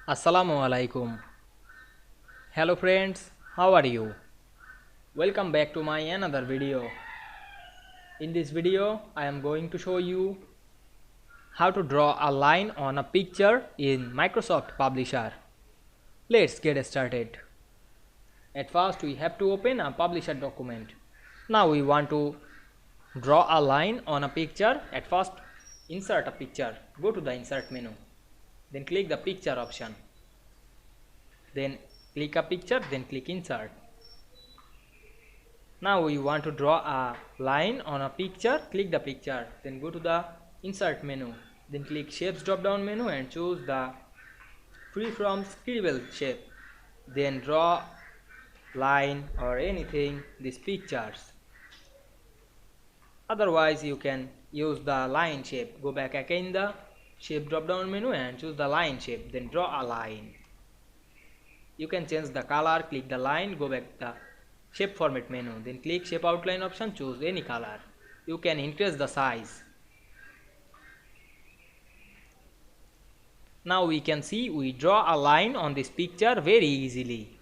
Assalamu Walaikum. Hello friends, how are you? Welcome back to my another video. In this video, I am going to show you how to draw a line on a picture in Microsoft Publisher. Let's get started. At first, we have to open a Publisher document. Now we want to draw a line on a picture. At first, insert a picture. Go to the Insert menu. Then click the Picture option. Then click a picture, then click Insert. Now we want to draw a line on a picture. Click the picture, then go to the Insert menu, then click Shapes drop down menu and choose the Freeform Scribble shape. Then draw line or anything these pictures. Otherwise you can use the line shape. Go back again the Shape drop down menu and choose the line shape, then draw a line. You can change the color, click the line, go back the shape format menu, then click shape outline option, choose any color. You can increase the size. Now we can see we draw a line on this picture very easily.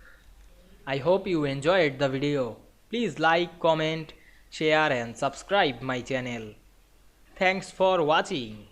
I hope you enjoyed the video. Please like, comment, share and subscribe my channel. Thanks for watching.